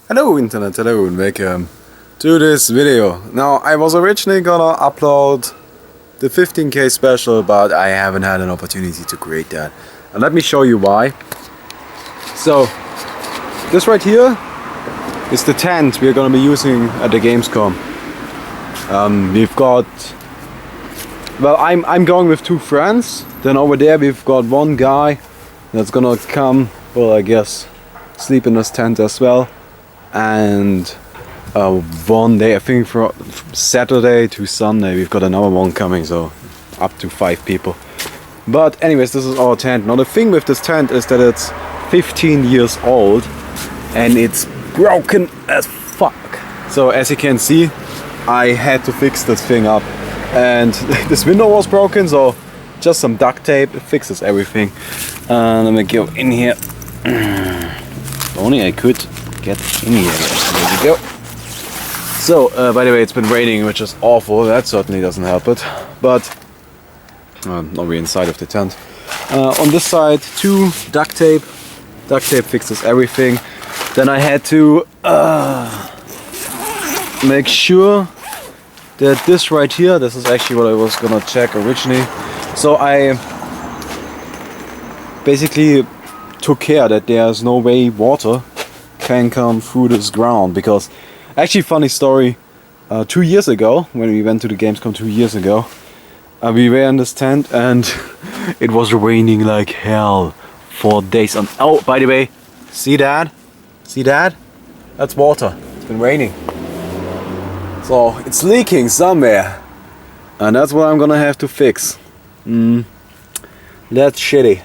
Hello internet, hello and welcome to this video. Now I was originally gonna upload the 15k special, but I haven't had an opportunity to create that. And let me show you why. So this right here is the tent we're gonna be using at the Gamescom. We've got, well, I'm going with two friends. Then over there we've got one guy that's gonna come, well, I guess sleep in this tent as well. And one day, I think from Saturday to Sunday, we've got another one coming, so up to 5 people. But anyways, this is our tent. Now the thing with this tent is that it's 15 years old and it's broken as fuck. So as you can see, I had to fix this thing up, and this window was broken, so just some duct tape fixes everything. Let me go in here. If only I could get in here. There we go. So, by the way, it's been raining, which is awful. That certainly doesn't help it. But now we're inside of the tent. On this side, two duct tape. Duct tape fixes everything. Then I had to make sure that this right here, this is actually what I was gonna check originally. So I basically took care that there's no way water can come through this ground, because actually, funny story, 2 years ago when we went to the Gamescom 2 years ago, we were in this tent and it was raining like hell for days on. Oh, by the way, see that? See that? That's water. It's been raining, so it's leaking somewhere, and that's what I'm gonna have to fix. That's shitty.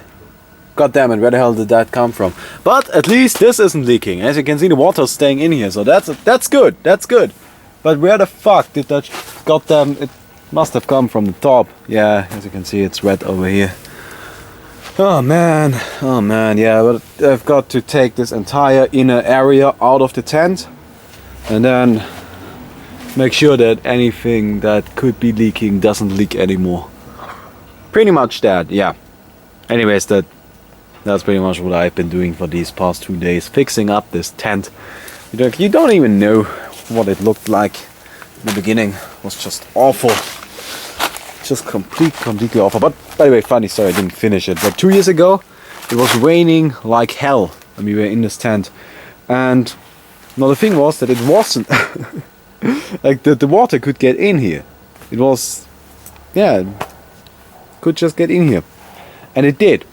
God damn it, where the hell did that come from? But at least this isn't leaking. As you can see, the water's staying in here, so that's good. That's good. But where the fuck did that goddamn... It must have come from the top. Yeah, as you can see, it's wet over here. Oh man, yeah, but I've got to take this entire inner area out of the tent and then make sure that anything that could be leaking doesn't leak anymore. Pretty much that, yeah. Anyways, that's pretty much what I've been doing for these past 2 days, fixing up this tent. You don't even know what it looked like in the beginning. It was just awful. Just completely awful. But by the way, funny story, I didn't finish it. But 2 years ago, it was raining like hell and we were in this tent. And now the thing was that it wasn't like the water could get in here. It was, yeah, could just get in here. And it did.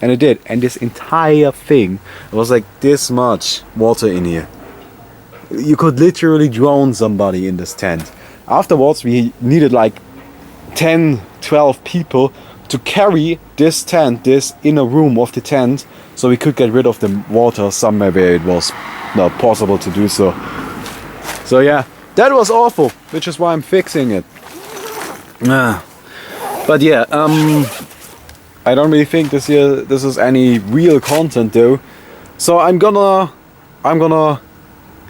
And it did, and this entire thing was like this much water in here. You could literally drown somebody in this tent. Afterwards we needed like 10-12 people to carry this tent, this inner room of the tent, so we could get rid of the water somewhere where it was not possible to do so. So yeah, that was awful, which is why I'm fixing it. But yeah, I don't really think this is any real content though, so I'm gonna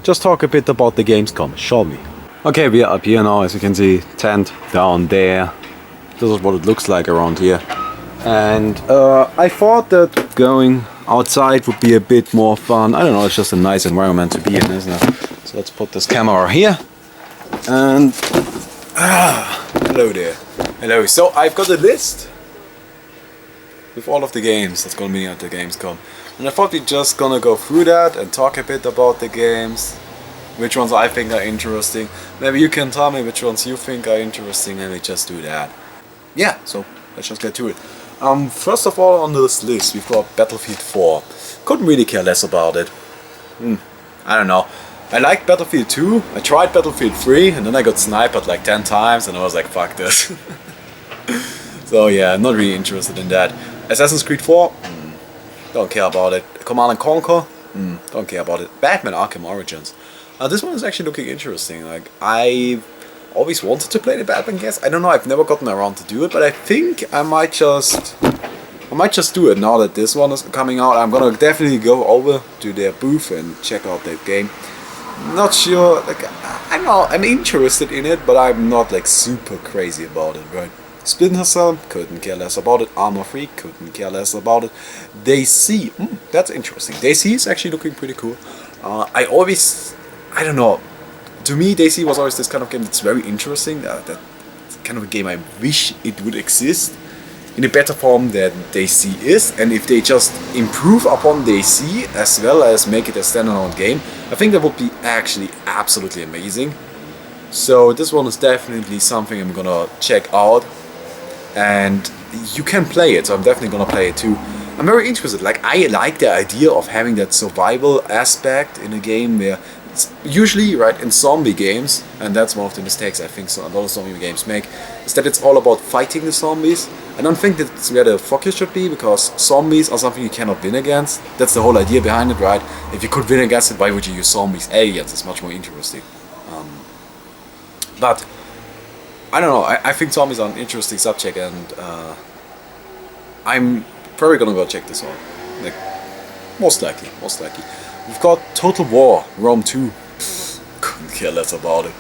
just talk a bit about the Gamescom, shall we? Okay, we are up here now, as you can see, tent down there. This is what it looks like around here, and I thought that going outside would be a bit more fun. I don't know, it's just a nice environment to be in, isn't it? So let's put this camera here, and hello there, hello. So I've got a list with all of the games that's gonna be at the Gamescom, and I thought we're just gonna go through that and talk a bit about the games, which ones I think are interesting. Maybe you can tell me which ones you think are interesting and we just do that. Yeah, so let's just get to it. First of all, on this list we've got Battlefield 4. Couldn't really care less about it. I don't know. I liked Battlefield 2, I tried Battlefield 3, and then I got sniped like 10 times and I was like, fuck this. So yeah, I'm not really interested in that. Assassin's Creed 4, don't care about it. Command & Conquer, don't care about it. Batman Arkham Origins. This one is actually looking interesting. Like, I always wanted to play the Batman games. I don't know, I've never gotten around to do it, but I think I might just do it now that this one is coming out. I'm gonna definitely go over to their booth and check out that game. Not sure, like, I don't know, I'm interested in it, but I'm not like super crazy about it, right? Splinter Cell, couldn't care less about it. Armor 3, couldn't care less about it. DayZ, that's interesting. DayZ is actually looking pretty cool. I don't know. To me, DayZ was always this kind of game that's very interesting. That kind of a game I wish it would exist in a better form than DayZ is. And if they just improve upon DayZ as well as make it a standalone game, I think that would be actually absolutely amazing. So this one is definitely something I'm gonna check out. And you can play it, so I'm definitely gonna play it too. I'm very interested. Like, I like the idea of having that survival aspect in a game where it's usually, right, in zombie games, and that's one of the mistakes I think so a lot of zombie games make, is that it's all about fighting the zombies. I don't think that's where the focus should be, because zombies are something you cannot win against. That's the whole idea behind it, right? If you could win against it, why would you use zombies? Aliens is much more interesting. But I don't know, I think zombies are an interesting subject, and I'm probably gonna go check this out. Like, most likely. We've got Total War, Rome 2. Couldn't care less about it.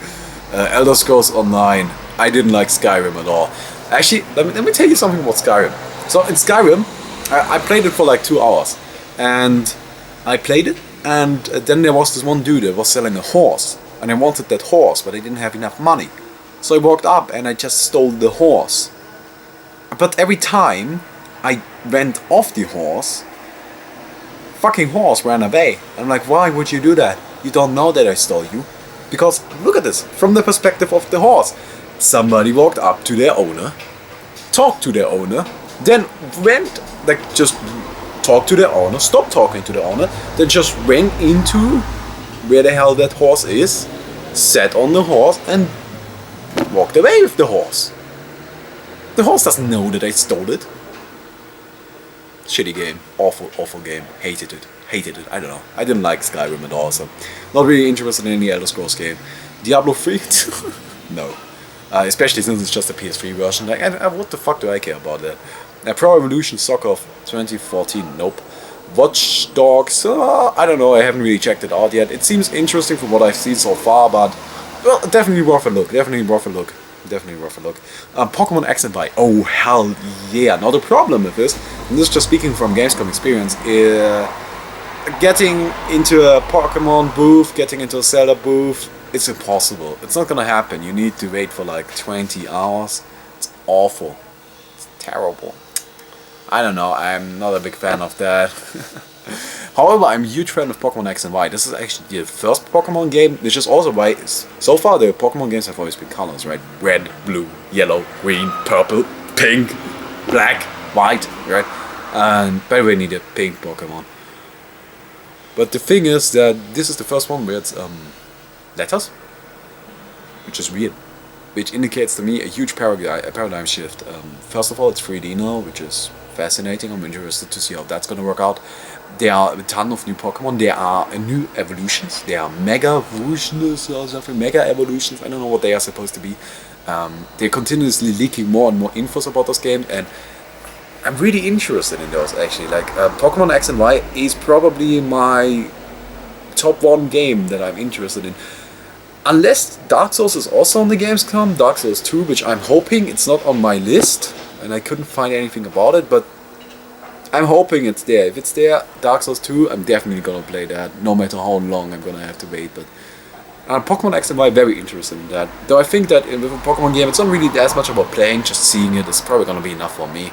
Elder Scrolls Online. I didn't like Skyrim at all. Actually, let me tell you something about Skyrim. So in Skyrim, I played it for like 2 hours. And I played it, and then there was this one dude that was selling a horse. And I wanted that horse, but I didn't have enough money. So I walked up and I just stole the horse. But every time I went off the horse, fucking horse ran away. I'm like, why would you do that? You don't know that I stole you. Because look at this, from the perspective of the horse. Somebody walked up to their owner, talked to their owner, then went, like, just talked to their owner, stopped talking to the owner, then just went into where the hell that horse is, sat on the horse and walked away with the horse. The horse doesn't know that I stole it. Shitty game. Awful game. Hated it. I don't know. I didn't like Skyrim at all, so not really interested in any Elder Scrolls game. Diablo 3? No. Especially since it's just a PS3 version. Like, what the fuck do I care about that? Pro Evolution Soccer of 2014? Nope. Watch Dogs? I don't know. I haven't really checked it out yet. It seems interesting from what I've seen so far, but well, definitely worth a look. Pokemon X and Y. Oh, hell yeah. Now the problem with this, and this is just speaking from Gamescom experience, getting into a Pokemon booth, getting into a Zelda booth, it's impossible. It's not gonna happen. You need to wait for like 20 hours. It's awful. It's terrible. I don't know. I'm not a big fan of that. However, I'm a huge fan of Pokemon X and Y. This is actually the first Pokemon game, which is also why, so far the Pokemon games have always been colors, right? Red, blue, yellow, green, purple, pink, black, white, right? And by the way, I need a pink Pokemon. But the thing is that this is the first one where it's letters, which is weird. Which indicates to me a huge paradigm shift. First of all, it's 3D now, which is fascinating. I'm interested to see how that's gonna work out. There are a ton of new Pokemon. There are new evolutions. There are Mega Evolutions or something. Mega Evolutions. I don't know what they are supposed to be. They're continuously leaking more and more infos about those games, and I'm really interested in those actually. Like Pokemon X and Y is probably my top 1 game that I'm interested in. Unless Dark Souls is also on the Gamescom, Dark Souls 2, which I'm hoping it's not on my list, and I couldn't find anything about it, but I'm hoping it's there. If it's there, Dark Souls 2, I'm definitely gonna play that, no matter how long I'm gonna have to wait. But Pokemon X and Y, very interested in that. Though I think that with a Pokemon game, it's not really as much about playing, just seeing it is probably gonna be enough for me.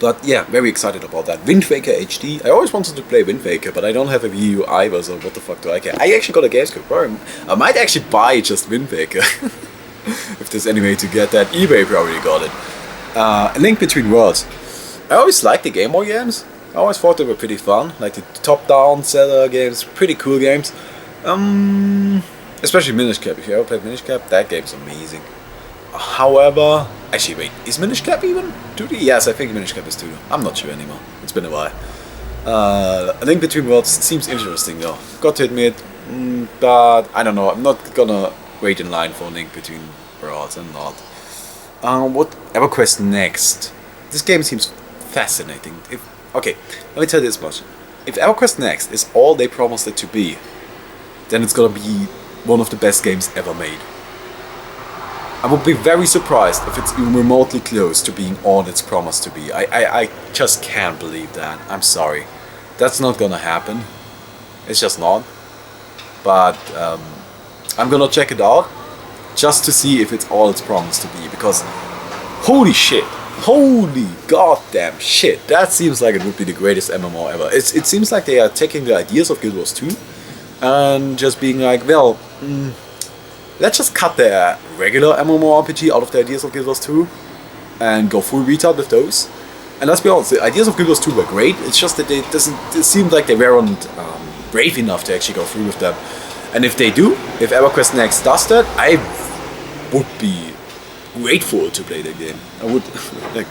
But yeah, very excited about that. Wind Waker HD. I always wanted to play Wind Waker, but I don't have a Wii U either, so what the fuck do I care? I actually got a Gamescom. I might actually buy just Wind Waker. If there's any way to get that. eBay probably got it. A Link Between Worlds. I always liked the Game Boy games. I always thought they were pretty fun. Like the top-down Zelda games, pretty cool games. Especially Minish Cap. If you ever played Minish Cap, that game's amazing. However, actually wait, is Minish Cap even 2D? Yes, I think Minish Cap is 2D. I'm not sure anymore. It's been a while. A Link Between Worlds seems interesting though. Got to admit, but I don't know. I'm not gonna wait in line for a Link Between Worlds. I'm not. What EverQuest Next? This game seems fascinating. Okay, let me tell you this much. If EverQuest Next is all they promised it to be, then it's gonna be one of the best games ever made. I would be very surprised if it's even remotely close to being all it's promised to be. I just can't believe that. I'm sorry. That's not gonna happen. It's just not. But I'm gonna check it out just to see if it's all it's promised to be, because holy shit, holy goddamn shit, that seems like it would be the greatest MMO ever. It seems like they are taking the ideas of Guild Wars 2 and just being like, well, let's just cut the regular MMORPG out of the ideas of Guild Wars 2 and go full retard with those. And let's be honest, the ideas of Guild Wars 2 were great, it's just that it seemed like they weren't brave enough to actually go through with them. And if they do, if EverQuest Next does that, I would be grateful to play the game. I would, like,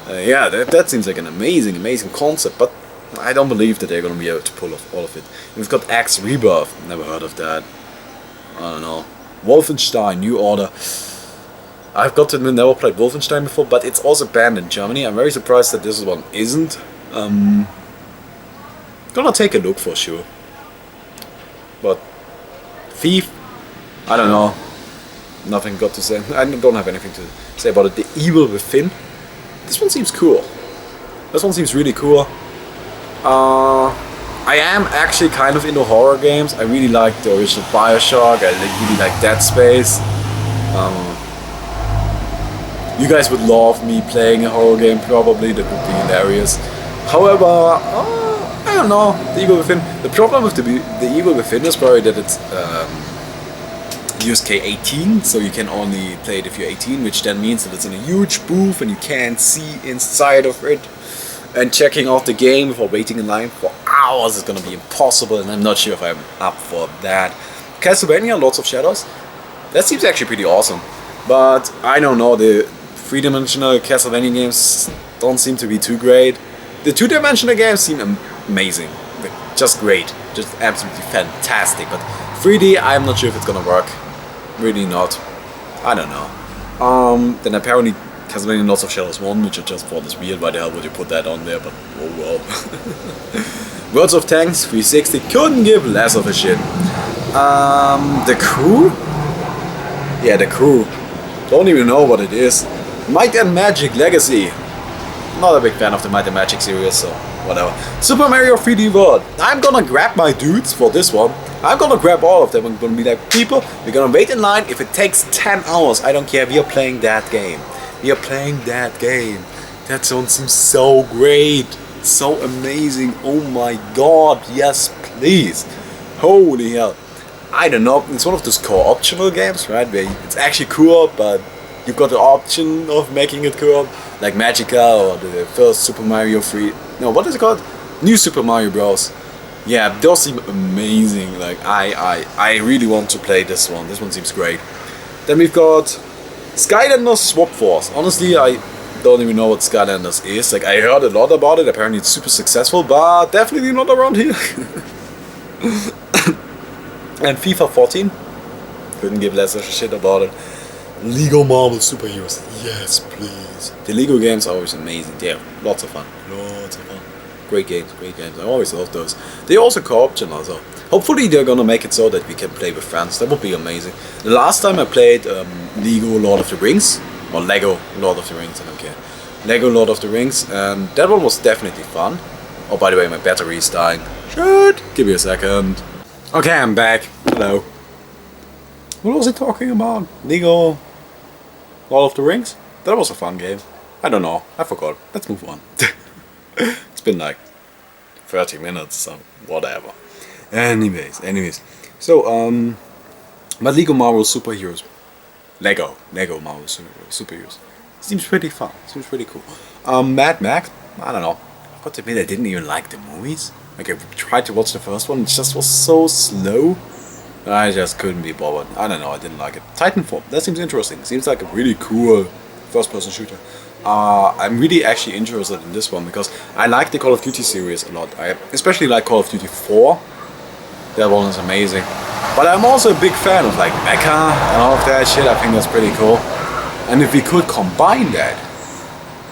yeah, that seems like an amazing concept, but I don't believe that they're gonna be able to pull off all of it. We've got Axe Rebirth, never heard of that. I don't know. Wolfenstein, New Order. I've got to admit, never played Wolfenstein before, but it's also banned in Germany. I'm very surprised that this one isn't. Gonna take a look for sure. But Thief, I don't know. Nothing got to say. I don't have anything to say about it. The Evil Within. This one seems cool. This one seems really cool. I am actually kind of into horror games. I really like the original Bioshock. I really like Dead Space. You guys would love me playing a horror game, probably. That would be hilarious. However, I don't know. The Evil Within. The problem with the Evil Within is probably that it's USK 18, so you can only play it if you're 18, which then means that it's in a huge booth and you can't see inside of it. And checking out the game before waiting in line for hours is gonna be impossible, and I'm not sure if I'm up for that. Castlevania, Lords of Shadows. That seems actually pretty awesome, but I don't know. The three-dimensional Castlevania games don't seem to be too great. The two-dimensional games seem amazing, just great, just absolutely fantastic. But 3D, I'm not sure if it's gonna work. Really not. I don't know. Then apparently Castlevania Lords of Shadows 1, which I just thought is weird. Why the hell would you put that on there? But oh well. Words of Tanks 360 couldn't give less of a shit. The Crew? Yeah, The Crew. Don't even know what it is. Might and Magic Legacy. Not a big fan of the Might and Magic series, so whatever. Super Mario 3D World. I'm gonna grab my dudes for this one. I'm gonna grab all of them. I'm gonna be like, people, we're gonna wait in line. If it takes 10 hours, I don't care. We are playing that game. We are playing that game. That zone seems so great. So amazing. Oh my god. Yes, please. Holy hell. I don't know. It's one of those co-optional games, right? Where it's actually co-op, but you've got the option of making it co-op. Like Magica or the first Super Mario 3. No, what is it called? New Super Mario Bros. Yeah, those seem amazing. Like I really want to play this one. This one seems great. Then we've got Skylanders Swap Force. Honestly, I don't even know what Skylanders is. Like, I heard a lot about it. Apparently it's super successful, but definitely not around here. And FIFA 14. Couldn't give less of a shit about it. Lego Marvel Superheroes. Yes, please. The Lego games are always amazing. They're lots of fun. Lots of fun. Great games, great games. I always love those. They're also co-optional, so hopefully they're gonna make it so that we can play with friends. That would be amazing. The last time I played Lego Lord of the Rings, or Lego Lord of the Rings, I don't care. Lego Lord of the Rings, that one was definitely fun. Oh, by the way, my battery is dying. Shit! Give me a second. Okay, I'm back. Hello. What was I talking about? Lego Lord of the Rings? That was a fun game. I don't know. I forgot. Let's move on. It's been like 30 minutes, so whatever. Anyways. So, but Lego Marvel Superheroes. Lego Marvel Superheroes. Seems pretty fun. Seems pretty cool. Mad Max? I don't know. I've got to admit, I didn't even like the movies. Like, I tried to watch the first one, it just was so slow. I just couldn't be bothered. I don't know, I didn't like it. Titanfall, that seems interesting. Seems like a really cool first-person shooter. I'm really actually interested in this one because I like the Call of Duty series a lot. I especially like Call of Duty 4. That one is amazing. But I'm also a big fan of like mecha and all of that shit. I think that's pretty cool. And if we could combine that,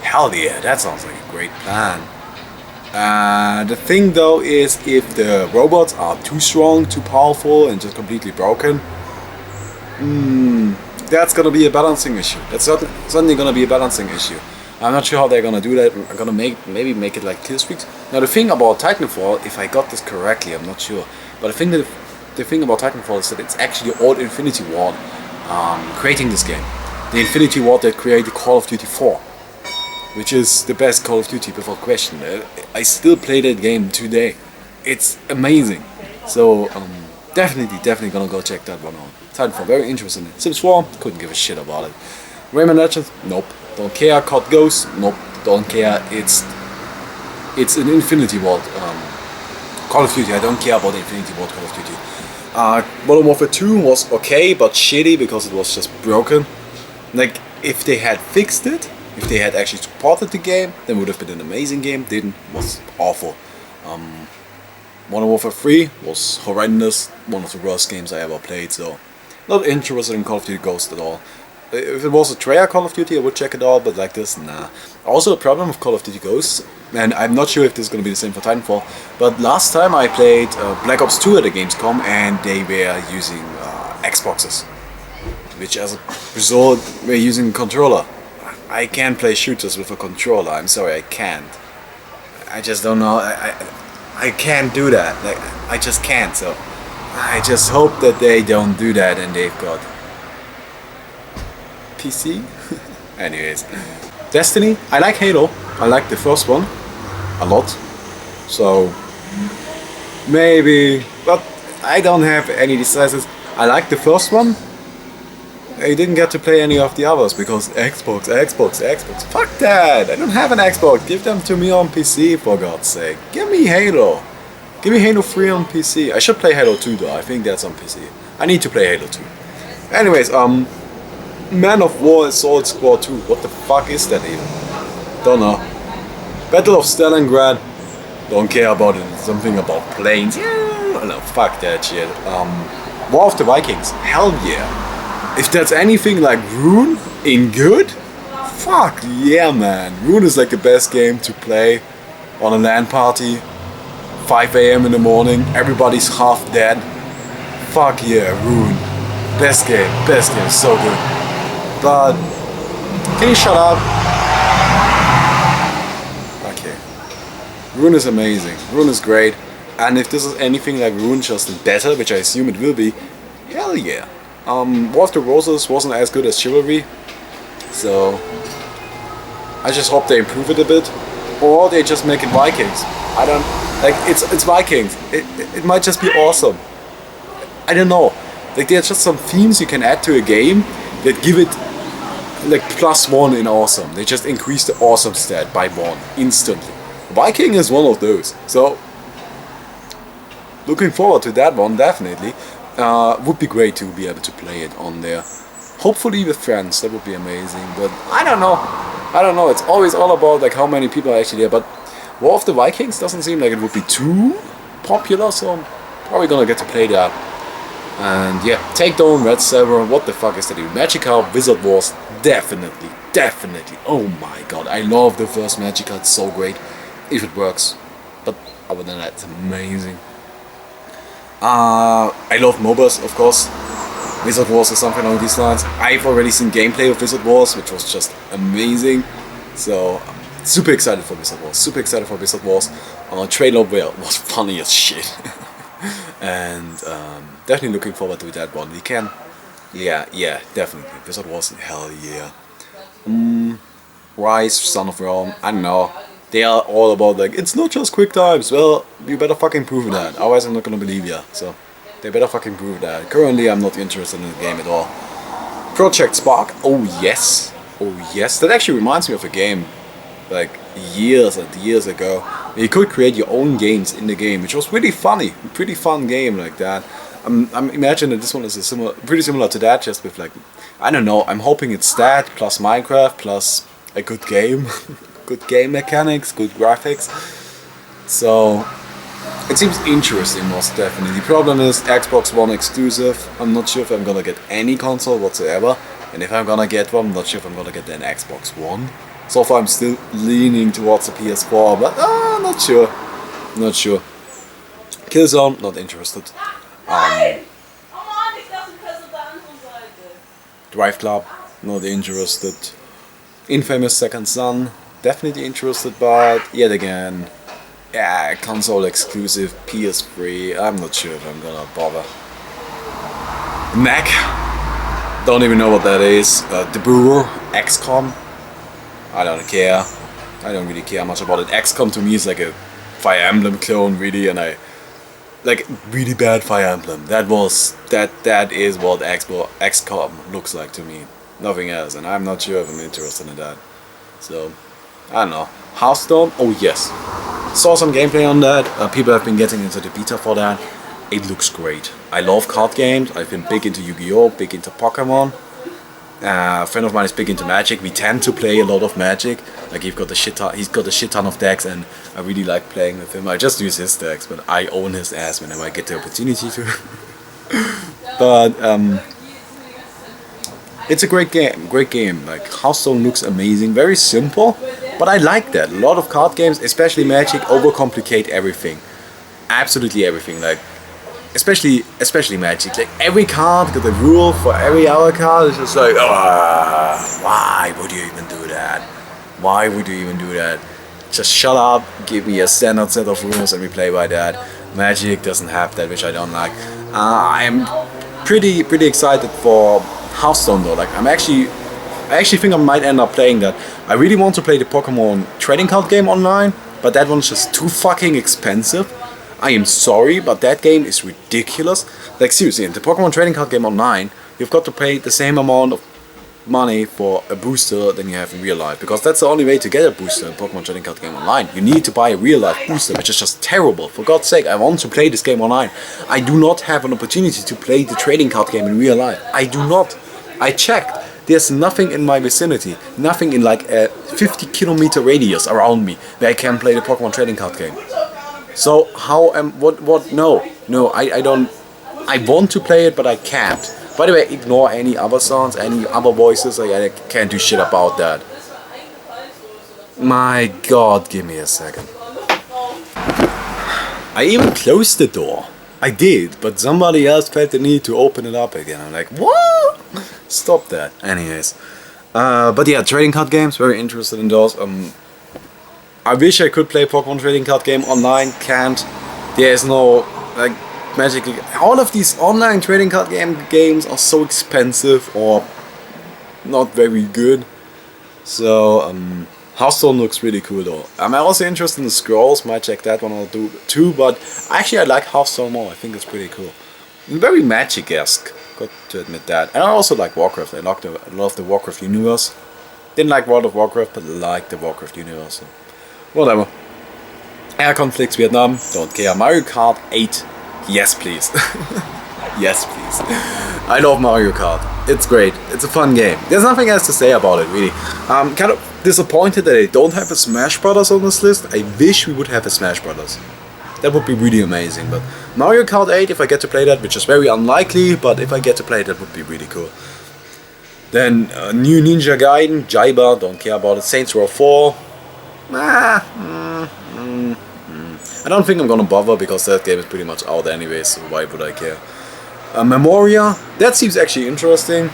hell yeah, that sounds like a great plan. The thing though is, if the robots are too strong, too powerful, and just completely broken, that's gonna be a balancing issue. That's certainly gonna be a balancing issue. I'm not sure how they're gonna do that. I'm gonna maybe make it like kill streaks. Now the thing about Titanfall, if I got this correctly, I'm not sure, but I think that the thing about Titanfall is that it's actually all Infinity Ward creating this game. The Infinity Ward that created Call of Duty 4, which is the best Call of Duty without question. I still play that game today. It's amazing. So definitely gonna go check that one out. Titanfall, very interested in it. Sims 4, couldn't give a shit about it. Rayman Legends, nope. Don't care. COD Ghosts, nope. Don't care. It's an Infinity Ward Call of Duty. I don't care about the Infinity Ward Call of Duty. Modern Warfare 2 was okay, but shitty because it was just broken. Like, if they had fixed it, if they had actually supported the game, then it would have been an amazing game. Didn't, was awful. Modern Warfare 3 was horrendous, one of the worst games I ever played, so not interested in Call of Duty Ghosts at all. If it was a Treyarch Call of Duty, I would check it out, but like this, nah. Also, the problem with Call of Duty Ghosts, and I'm not sure if this is going to be the same for Titanfall, but last time I played Black Ops 2 at the Gamescom, and they were using Xboxes, which as a result, were using a controller. I can't play shooters with a controller, I'm sorry, I can't. I just don't know, I can't do that, like, I just can't, so I just hope that they don't do that and they've got PC. Anyways, Destiny, I like Halo, I like the first one a lot, so maybe, but I don't have any decisions. I like the first one. I didn't get to play any of the others because Xbox. Fuck that! I don't have an Xbox. Give them to me on PC, for God's sake. Give me Halo. Give me Halo 3 on PC. I should play Halo 2 though. I think that's on PC. I need to play Halo 2. Anyways, Man of War Assault Squad 2. What the fuck is that even? Don't know. Battle of Stalingrad. Don't care about it. Something about planes. Yeah. No, fuck that shit. War of the Vikings. Hell yeah. If that's anything like Rune in good, fuck yeah, man. Rune is like the best game to play on a LAN party. 5 AM in the morning, everybody's half dead. Fuck yeah, Rune. Best game, so good. But, can you shut up? Okay. Rune is amazing, Rune is great. And if this is anything like Rune, just better, which I assume it will be, hell yeah. War of the Roses wasn't as good as Chivalry, so I just hope they improve it a bit, or they just make it Vikings. I don't like it's Vikings. It might just be awesome. I don't know. Like there's just some themes you can add to a game that give it like +1 in awesome. They just increase the awesome stat by 1 instantly. Viking is one of those. So looking forward to that one definitely. Would be great to be able to play it on there. Hopefully with friends, that would be amazing. But I don't know. It's always all about like how many people are actually there. But War of the Vikings doesn't seem like it would be too popular, so I'm probably gonna get to play that. And yeah, Takedown, Red Server, what the fuck is that even? Magica, Wizard Wars, definitely. Oh my god, I love the first Magica, it's so great. If it works. But other than that, it's amazing. I love MOBAs, of course. Wizard Wars or something along these lines. I've already seen gameplay of Wizard Wars, which was just amazing. So, I'm super excited for Wizard Wars. Trailer was funny as shit. And definitely looking forward to that one. We can... Yeah, definitely. Wizard Wars, hell yeah. Rise, Son of Rome, I don't know. They are all about like, it's not just quick times. Well, you better fucking prove that. Otherwise I'm not gonna believe ya. So, they better fucking prove that. Currently I'm not interested in the game at all. Project Spark, oh yes. That actually reminds me of a game like years and years ago. You could create your own games in the game, which was really funny. A pretty fun game like that. I'm imagining that this one is pretty similar to that, just with like, I don't know, I'm hoping it's that, plus Minecraft, plus a good game. Good game mechanics, good graphics. So, it seems interesting most definitely. The problem is Xbox One exclusive. I'm not sure if I'm gonna get any console whatsoever. And if I'm gonna get one, I'm not sure if I'm gonna get an Xbox One. So far I'm still leaning towards the PS4, but not sure. Killzone, not interested. Drive Club, not interested. Infamous Second Son, definitely interested, but yet again, yeah, console exclusive, PS3, I'm not sure if I'm gonna bother. Mac, don't even know what that is. The Brewer, XCOM, I don't care. I don't really care much about it. XCOM to me is like a Fire Emblem clone, really, and I like really bad Fire Emblem. That is what XCOM looks like to me. Nothing else, and I'm not sure if I'm interested in that. So, I don't know. Hearthstone? Oh yes. Saw some gameplay on that. People have been getting into the beta for that. It looks great. I love card games. I've been big into Yu-Gi-Oh!, big into Pokemon. A friend of mine is big into Magic. We tend to play a lot of Magic. Like he's got a shit ton of decks, and I really like playing with him. I just use his decks, but I own his ass whenever I get the opportunity to. But it's a great game. Like Hearthstone looks amazing, very simple, but I like that. A lot of card games, especially Magic, overcomplicate everything, absolutely everything. Like especially Magic. Like every card got a rule for every other card. It's just like, why would you even do that? Why would you even do that? Just shut up, give me a standard set of rules, and we play by that. Magic doesn't have that, which I don't like. I am pretty excited for Hearthstone though. Like I actually think I might end up playing that. I really want to play the Pokemon trading card game online, but that one's just too fucking expensive. I am sorry, but that game is ridiculous. Like seriously, in the Pokemon trading card game online, you've got to pay the same amount of money for a booster than you have in real life, because that's the only way to get a booster in Pokemon trading card game online. You need to buy a real life booster, which is just terrible. For God's sake, I want to play this game online. I do not have an opportunity to play the trading card game in real life. I do not. I checked. There's nothing in my vicinity, nothing in like a 50-kilometer radius around me where I can play the Pokemon trading card game. So no, I don't. I want to play it, but I can't. By the way, ignore any other sounds, any other voices. I can't do shit about that. My God, give me a second. I even closed the door. I did, but somebody else felt the need to open it up again. I'm like, what? Stop that. Anyways, but yeah, trading card games. Very interested in those. I wish I could play Pokemon trading card game online. Can't. There is no like Magic. All of these online trading card games are so expensive or not very good. So Hearthstone looks really cool though. I'm also interested in the scrolls. Might check that one out too. But actually, I like Hearthstone more. I think it's pretty cool. Very Magic-esque. Got to admit that. And I also like Warcraft. I love the Warcraft universe. Didn't like World of Warcraft, but like the Warcraft universe. So whatever. Air conflicts, Vietnam, don't care. Mario Kart 8, yes please. Yes please. I love Mario Kart. It's great. It's a fun game. There's nothing else to say about it really. Kind of disappointed that they don't have a Smash Brothers on this list. I wish we would have a Smash Brothers. That would be really amazing. But Mario Kart 8, if I get to play that, which is very unlikely, but if I get to play it, that would be really cool. Then new Ninja Gaiden, Jaiba, don't care about it. Saints Row 4. I don't think I'm gonna bother because that game is pretty much out anyway, so why would I care? Memoria, that seems actually interesting.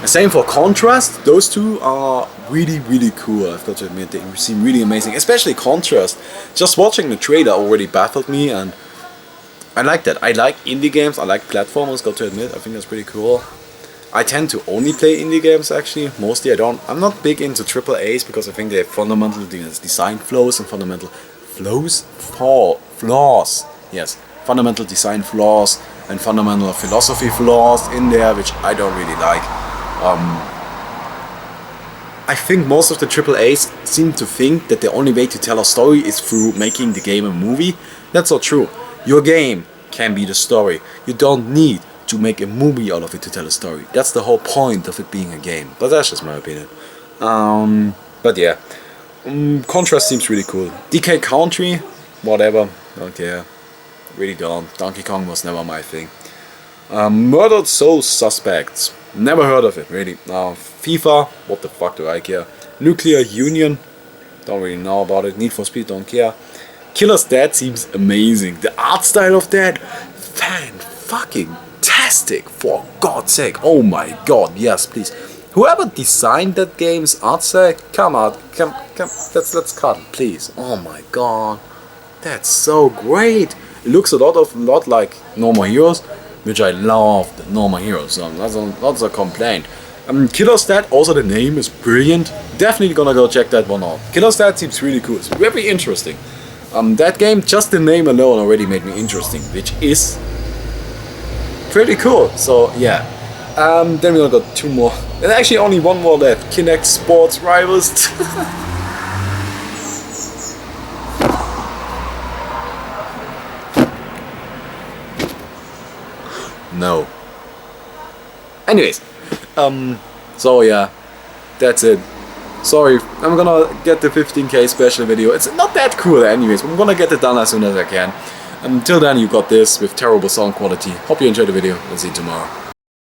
Same for Contrast, those two are really cool, I've got to admit, they seem really amazing, especially Contrast. Just watching the trailer already baffled me, and I like that. I like indie games, I like platformers, got to admit, I think that's pretty cool. I tend to only play indie games actually, mostly I'm not big into AAAs because I think they have fundamental design flaws and fundamental flaws, yes, fundamental design flaws and fundamental philosophy flaws in there, which I don't really like. I think most of the AAAs seem to think that the only way to tell a story is through making the game a movie. That's not true. Your game can be the story. You don't need to make a movie out of it to tell a story. That's the whole point of it being a game. But that's just my opinion. But yeah, Contrast seems really cool. DK Country, whatever, don't care. Really don't. Donkey Kong was never my thing. Murdered Soul Suspects, never heard of it, really. FIFA, what the fuck do I care? Nuclear Union, don't really know about it. Need for Speed, don't care. Killer's Dead seems amazing. The art style of that, fan-fucking-tastic, for God's sake. Oh my god, yes, please. Whoever designed that game's art set, come out, come, let's cut it, please. Oh my god, that's so great. It looks a lot like Normal Heroes, which I love. The Normal Heroes, so that's a complaint. Killer Stat, also the name is brilliant. Definitely gonna go check that one out. Killer Stat seems really cool. It's very interesting. That game, just the name alone already made me interesting, which is pretty cool. So yeah. Then we got 2 more. And actually only 1 more left. Kinect Sports Rivals. No. Anyways. So yeah. That's it. Sorry, I'm gonna get the 15k special video. It's not that cool anyways, but I'm gonna get it done as soon as I can. Until then, you got this with terrible sound quality. Hope you enjoyed the video. We'll see you tomorrow.